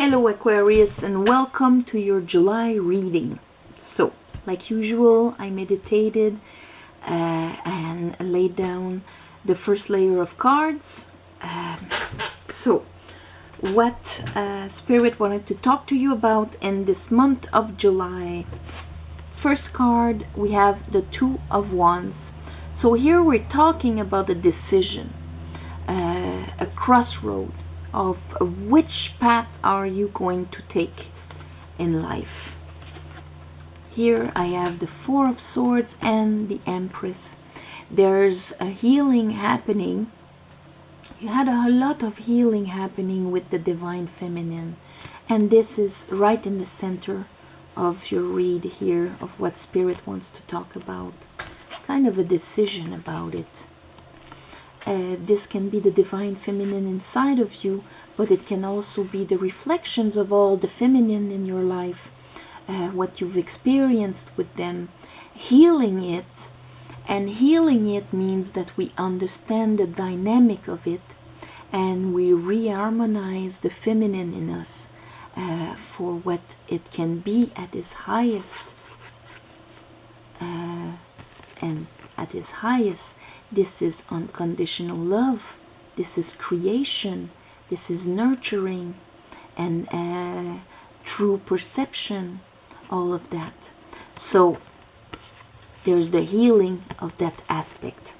Hello Aquarius, and welcome to your July reading. So, like usual, I meditated and laid down the first layer of cards. So, what Spirit wanted to talk to you about in this month of July. First card, we have the Two of Wands. So here we're talking about a decision, a crossroad of which path are you going to take in life. Here I have the Four of Swords and the Empress. There's a healing happening. You had a lot of healing happening with the Divine Feminine, and this is right in the center of your read here of what Spirit wants to talk about. Kind of a decision about it. This can be the Divine Feminine inside of you, but it can also be the reflections of all the feminine in your life, what you've experienced with them, healing it. And healing it means that we understand the dynamic of it and we reharmonize the feminine in us for what it can be at its highest. And at its highest, this is unconditional love, this is creation, this is nurturing and true perception, all of that. So there's the healing of that aspect.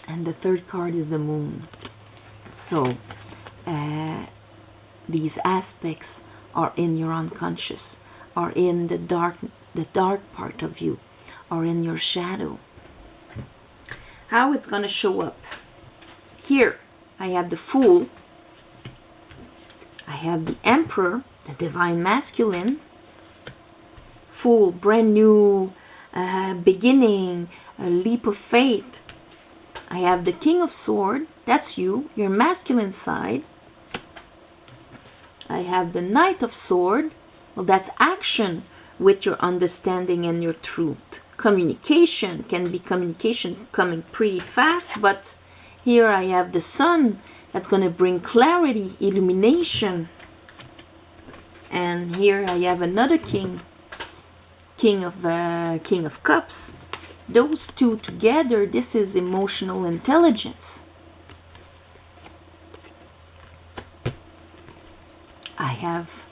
And the third card is the Moon. So these aspects are in your unconscious, are in the dark part of you, are in your shadow. How it's going to show up. Here I have the Fool, I have the Emperor, the Divine Masculine. Fool, brand new beginning, a leap of faith. I have the King of Swords, that's you, your masculine side. I have the Knight of Swords, well, that's action with your understanding and your truth. Communication can be communication coming pretty fast, but here I have the Sun, that's going to bring clarity, illumination. And here I have another King of Cups. Those two together, this is emotional intelligence. I have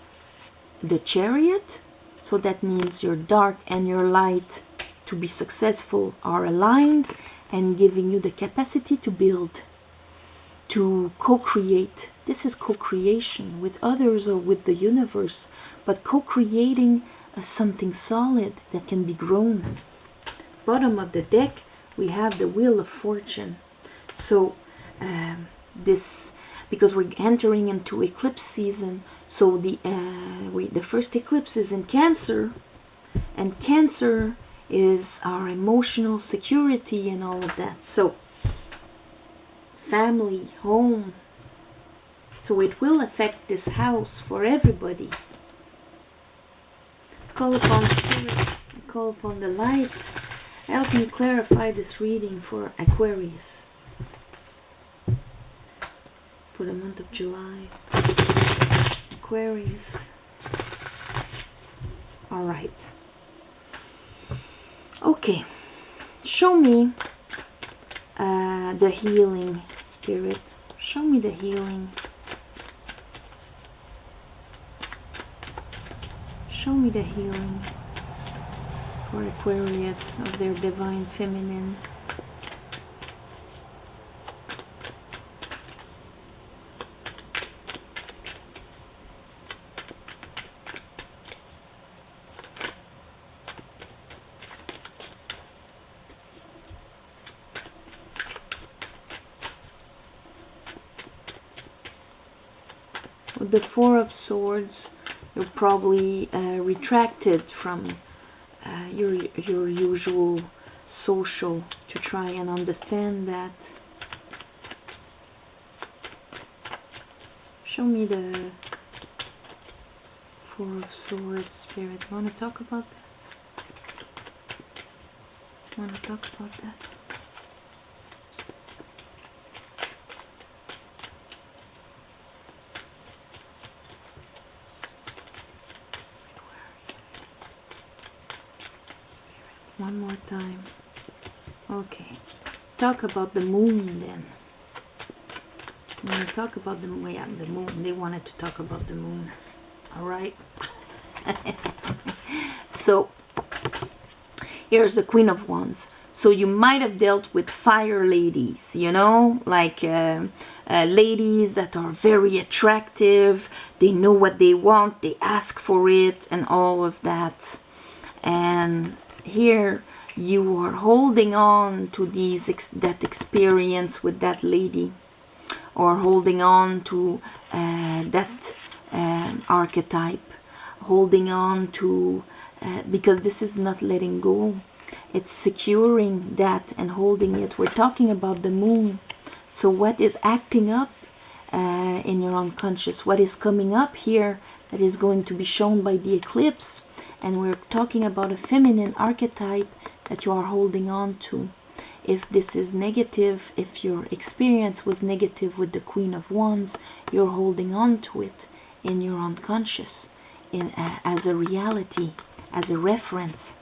the Chariot, so that means your dark and your light to be successful are aligned and giving you the capacity to build, to co-create. This is co-creation with others or with the universe, but co-creating something solid that can be grown. Bottom of the deck, we have the Wheel of Fortune. So this, because we're entering into eclipse season, so the first eclipse is in Cancer, and Cancer is our emotional security and all of that. So family, home. So it will affect this house for everybody. Call upon Spirit, call upon the light. Help me clarify this reading for Aquarius for the month of July. Aquarius. All right. Okay. Show me the healing, Spirit. Show me the healing. Show me the healing for Aquarius of their Divine Feminine. With the Four of Swords, you're probably retracted from your usual social to try and understand that. Show me the Four of Swords, Spirit. Want to talk about that? Want to talk about that? one more time. Okay. Talk about the moon then. When we talk about the moon, yeah, the moon. They wanted to talk about the moon. All right. So here's the Queen of Wands. So you might have dealt with fire ladies, you know, like ladies that are very attractive. They know what they want. They ask for it and all of that. And here you are holding on to that experience with that lady, or holding on to that archetype, holding on to because this is not letting go. It's securing that and holding it. We're talking about the moon. So what is acting up in your unconscious? What is coming up here that is going to be shown by the eclipse? And we're talking about a feminine archetype that you are holding on to. If this is negative, if your experience was negative with the Queen of Wands, you're holding on to it in your unconscious, as a reality, as a reference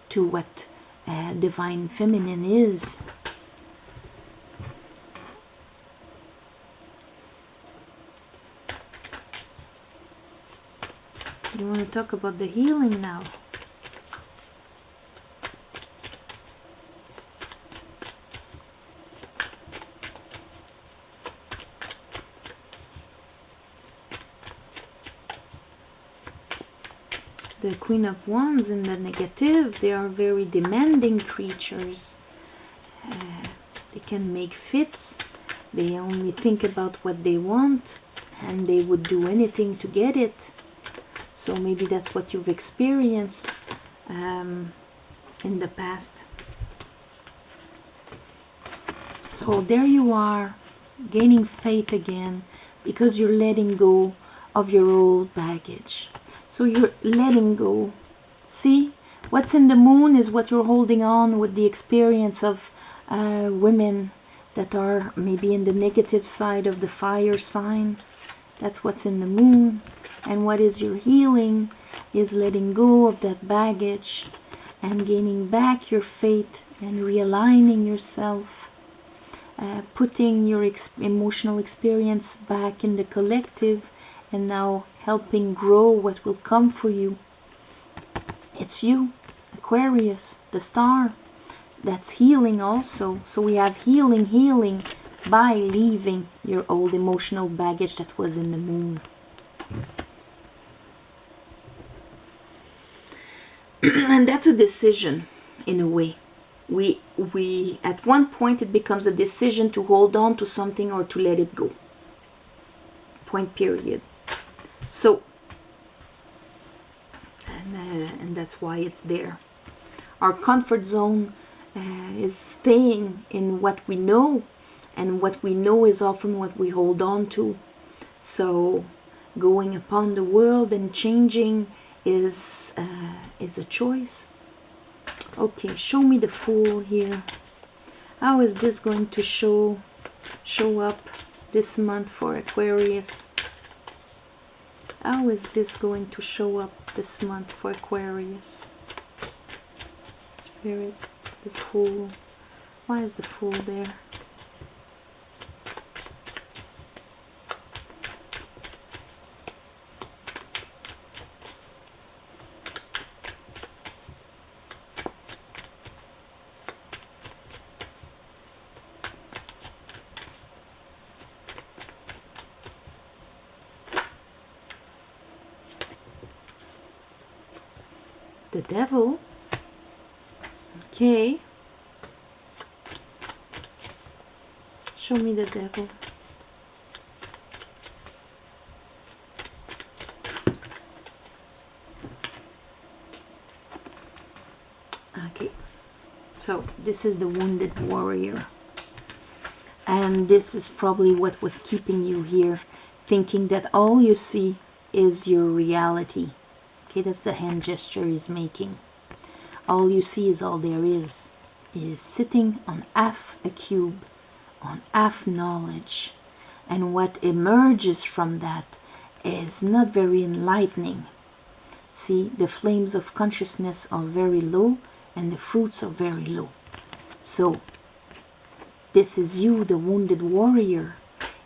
to what divine feminine is. You want to talk about the healing now? The Queen of Wands in the negative, they are very demanding creatures. They can make fits. They only think about what they want, and they would do anything to get it. So maybe that's what you've experienced in the past. So there you are, gaining faith again, because you're letting go of your old baggage. So you're letting go. See, what's in the moon is what you're holding on with, the experience of women that are maybe in the negative side of the fire sign. That's what's in the moon. And what is your healing is letting go of that baggage and gaining back your faith and realigning yourself, putting your emotional experience back in the collective, and now helping grow what will come for you. It's you, Aquarius, the star. That's healing also. So we have healing by leaving your old emotional baggage that was in the moon. And that's a decision in a way. We at one point it becomes a decision to hold on to something or to let it go. Point period. So and that's why it's there. Our comfort zone is staying in what we know, and what we know is often what we hold on to. So going upon the world and changing is a choice. Okay, show me the Fool here. How is this going to show up this month for Aquarius? How is this going to show up this month for Aquarius? Spirit, the Fool. Why is the Fool there? The Devil. Okay. Show me the Devil. Okay. So this is the Wounded Warrior. And this is probably what was keeping you here, thinking that all you see is your reality. Okay, that's the hand gesture he's making. All you see is all there is. It is sitting on half a cube, on half knowledge. And what emerges from that is not very enlightening. See, the flames of consciousness are very low, and the fruits are very low. So this is you, the wounded warrior.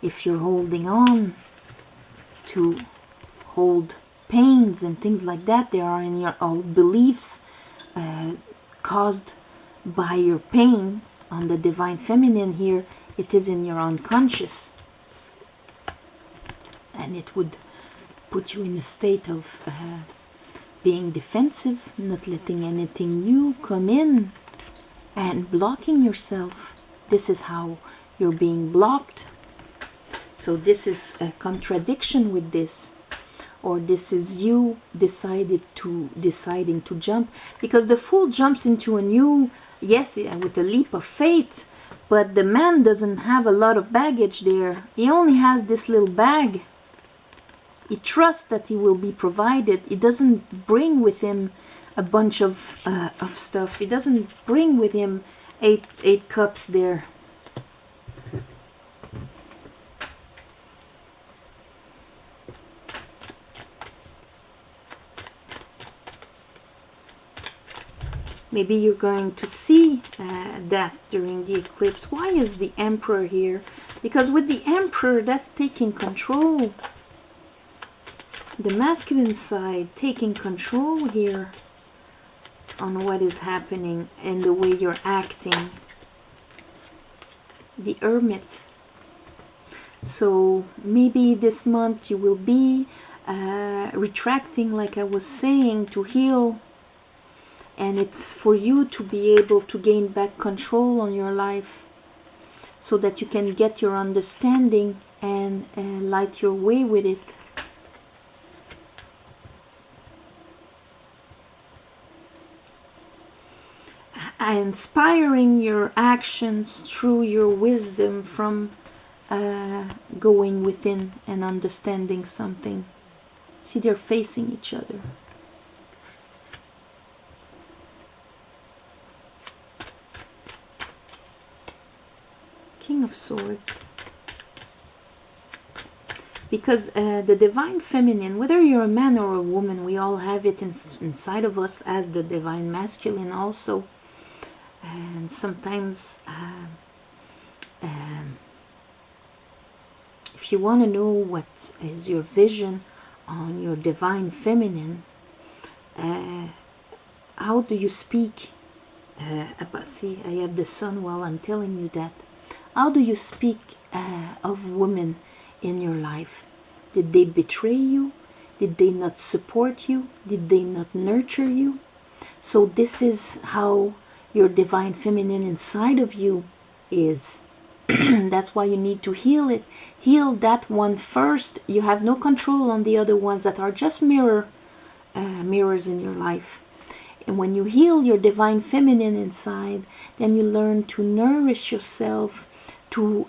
If you're holding on to hold pains and things like that, they are in your old beliefs caused by your pain. On the divine feminine here, it is in your unconscious, and it would put you in a state of being defensive, not letting anything new come in, and blocking yourself. This is how you're being blocked. So this is a contradiction with this, or this is you deciding to jump, because the Fool jumps into a new, yes, with a leap of faith, but the man doesn't have a lot of baggage there. He only has this little bag. He trusts that he will be provided. He doesn't bring with him a bunch of stuff. He doesn't bring with him eight cups there. Maybe you're going to see that during the eclipse. Why is the Emperor here? Because with the Emperor, that's taking control. The masculine side taking control here on what is happening and the way you're acting. The Hermit. So maybe this month you will be retracting, like I was saying, to heal. And it's for you to be able to gain back control on your life, so that you can get your understanding and light your way with it. Inspiring your actions through your wisdom from going within and understanding something. See, they're facing each other. King of Swords. Because the divine feminine, whether you're a man or a woman, we all have it inside of us as the divine masculine also. And sometimes if you want to know what is your vision on your divine feminine, how do you speak about, see, I have the sun while I'm telling you that. How do you speak of women in your life? Did they betray you? Did they not support you? Did they not nurture you? So this is how your divine feminine inside of you is. That's why you need to heal it. Heal that one first. You have no control on the other ones that are just mirrors in your life. And when you heal your divine feminine inside, then you learn to nourish yourself, to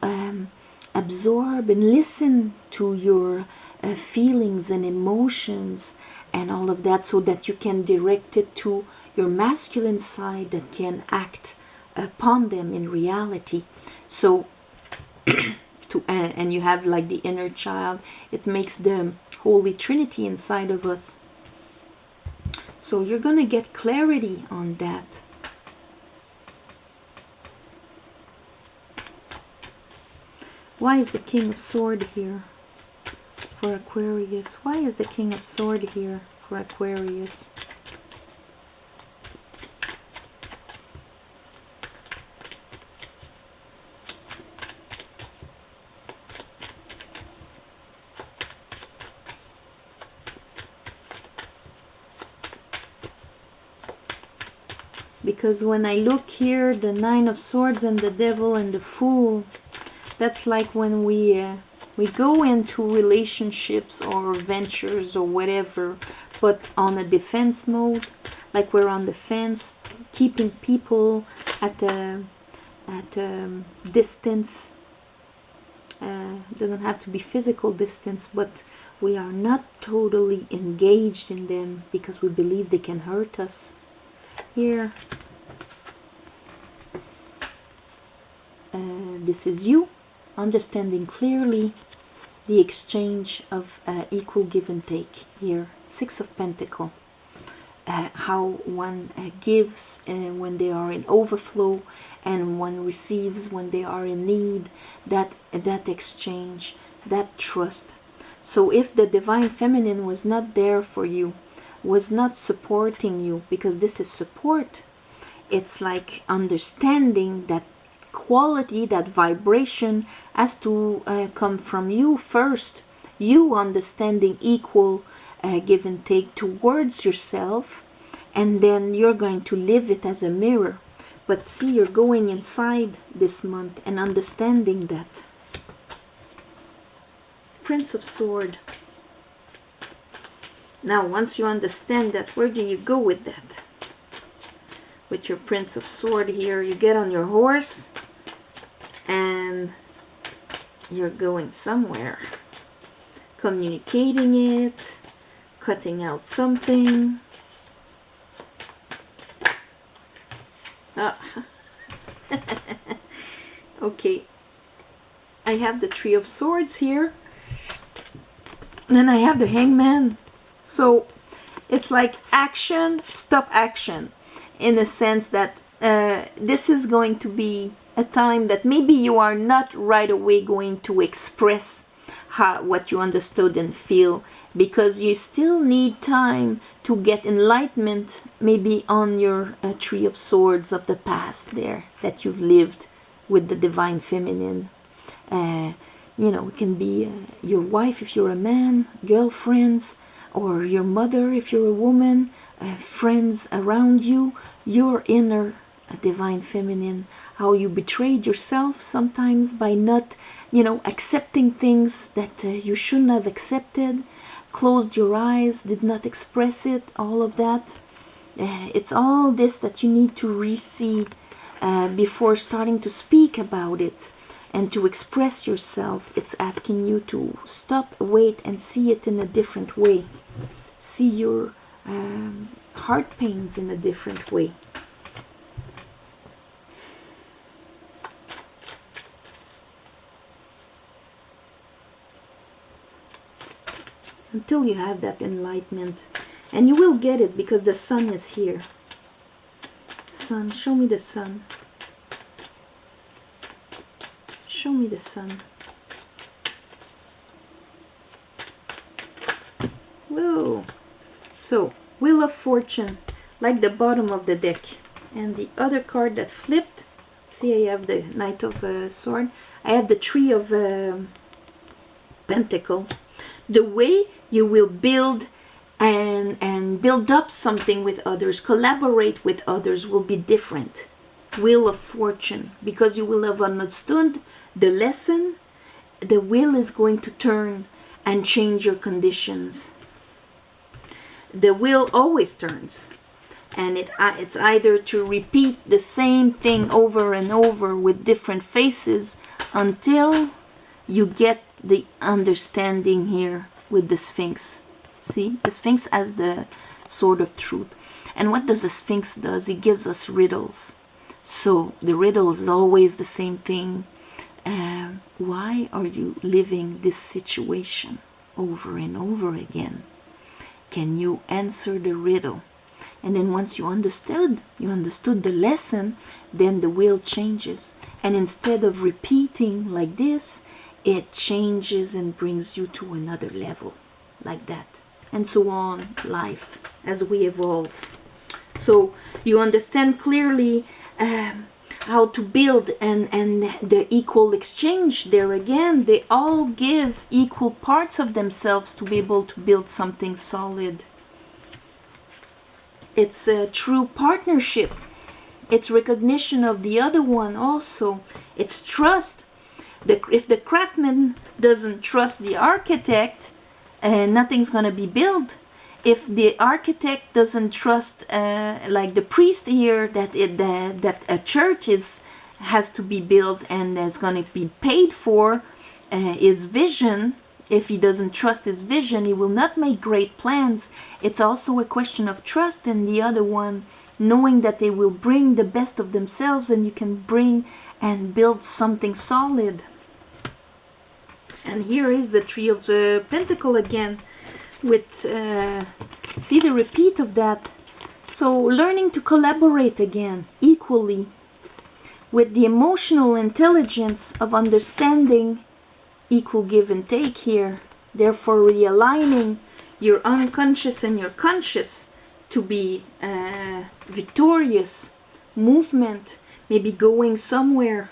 absorb and listen to your feelings and emotions and all of that, so that you can direct it to your masculine side that can act upon them in reality. So and you have like the inner child. It makes the Holy Trinity inside of us. So you're going to get clarity on that. Why is the King of Swords here for Aquarius? Why is the King of Swords here for Aquarius? Because when I look here, the Nine of Swords and the Devil and the Fool, that's like when we go into relationships or ventures or whatever, but on a defense mode, like we're on the fence, keeping people at a distance. It doesn't have to be physical distance, but we are not totally engaged in them because we believe they can hurt us. Here, this is you understanding clearly the exchange of equal give and take. Here, Six of Pentacles. how one gives when they are in overflow, and one receives when they are in need. That exchange, that trust. So if the divine feminine was not there for you, was not supporting you, because this is support, it's like understanding that quality, that vibration has to come from you first. You understanding equal give and take towards yourself, and then you're going to live it as a mirror. But see, you're going inside this month and understanding that. Prince of Sword. Now, once you understand that, where do you go with that? With your Prince of Sword here, you get on your horse and you're going somewhere. Communicating it, cutting out something. Okay. I have the Three of Swords here. Then I have the Hangman. So it's like action, stop action. In the sense that this is going to be a time that maybe you are not right away going to express what you understood and feel, because you still need time to get enlightenment, maybe on your Three of Swords of the past there, that you've lived with the divine feminine. You know, it can be your wife if you're a man, girlfriends, or your mother if you're a woman, friends around you, your inner divine feminine, how you betrayed yourself sometimes by not, you know, accepting things that you shouldn't have accepted, closed your eyes, did not express it, all of that. It's all this that you need to re-see before starting to speak about it and to express yourself. It's asking you to stop, wait, and see it in a different way. See your heart pains in a different way. Until you have that enlightenment. And you will get it because the sun is here. Sun, show me the sun. Show me the sun. Whoa. So, Wheel of Fortune, like the bottom of the deck. And the other card that flipped, see, I have the Knight of Sword. I have the Three of Pentacle. The way you will build and build up something with others, collaborate with others, will be different. Wheel of Fortune, because you will have understood the lesson. The wheel is going to turn and change your conditions. The wheel always turns, and it's either to repeat the same thing over and over with different faces until you get the understanding here with the Sphinx. See, the Sphinx has the Sword of Truth. And what does the Sphinx does? It gives us riddles. So the riddle is always the same thing. Why are you living this situation over and over again? Can you answer the riddle? And then once you understood the lesson, then the wheel changes. And instead of repeating like this, it changes and brings you to another level, like that. And so on, life, as we evolve. So you understand clearly how to build, and the equal exchange there again. They all give equal parts of themselves to be able to build something solid. It's a true partnership. It's recognition of the other one also. It's trust. If the craftsman doesn't trust the architect, nothing's going to be built. If the architect doesn't trust, like the priest here, that a church has to be built and is going to be paid for, his vision, if he doesn't trust his vision, he will not make great plans. It's also a question of trust in the other one, knowing that they will bring the best of themselves, and you can bring and build something solid. And here is the Three of the Pentacle again, with see the repeat of that. So learning to collaborate again equally with the emotional intelligence of understanding, equal give and take here, therefore realigning your unconscious and your conscious to be victorious, movement, maybe going somewhere.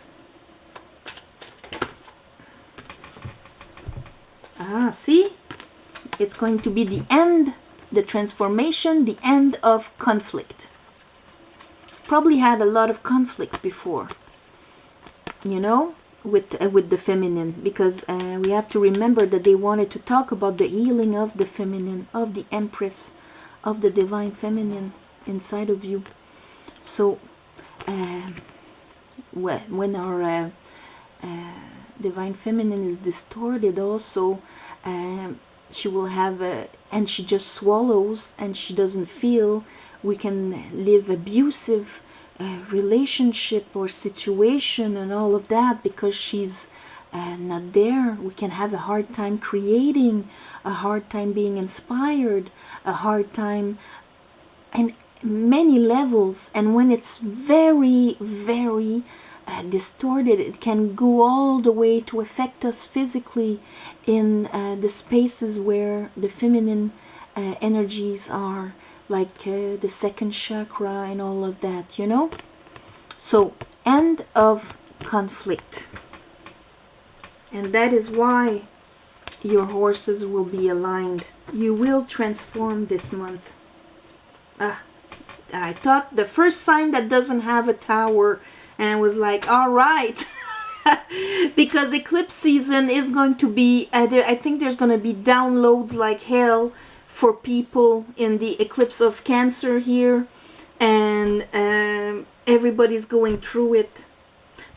See? It's going to be the end, the transformation, the end of conflict. Probably had a lot of conflict before, you know, with the feminine, because we have to remember that they wanted to talk about the healing of the feminine, of the Empress, of the divine feminine inside of you. So when our divine feminine is distorted also, she will have and she just swallows and she doesn't feel. We can live abusive relationship or situation and all of that because she's not there. We can have a hard time creating, a hard time being inspired, a hard time in many levels. And when it's very, very distorted, it can go all the way to affect us physically in the spaces where the feminine energies are, like the second chakra and all of that, you know. So end of conflict, and that is why your horses will be aligned. You will transform this month. I thought the first sign that doesn't have a tower, and I was like, all right. Because eclipse season is going to be, I think there's going to be downloads like hell for people in the eclipse of Cancer here, and everybody's going through it.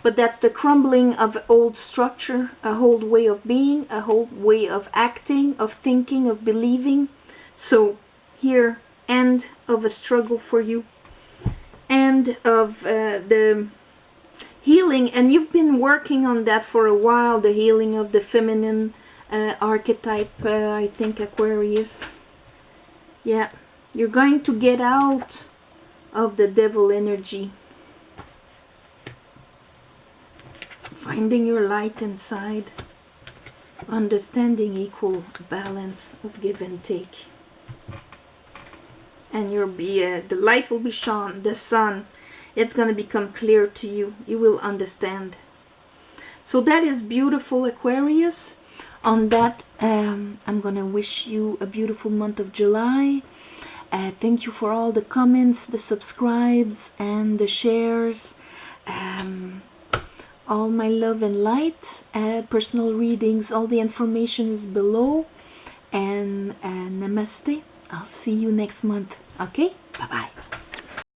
But that's the crumbling of old structure, a whole way of being, a whole way of acting, of thinking, of believing. So here, end of a struggle for you, end of the healing, and you've been working on that for a while, the healing of the feminine archetype, I think, Aquarius. Yeah, you're going to get out of the devil energy, finding your light inside, understanding equal balance of give and take. And you'll be the light will be shone, the sun, it's going to become clear to you. You will understand. So that is beautiful, Aquarius. On that, I'm going to wish you a beautiful month of July. Thank you for all the comments, the subscribes, and the shares. All my love and light. Personal readings, all the information is below. And namaste. I'll see you next month. Okay? Bye-bye.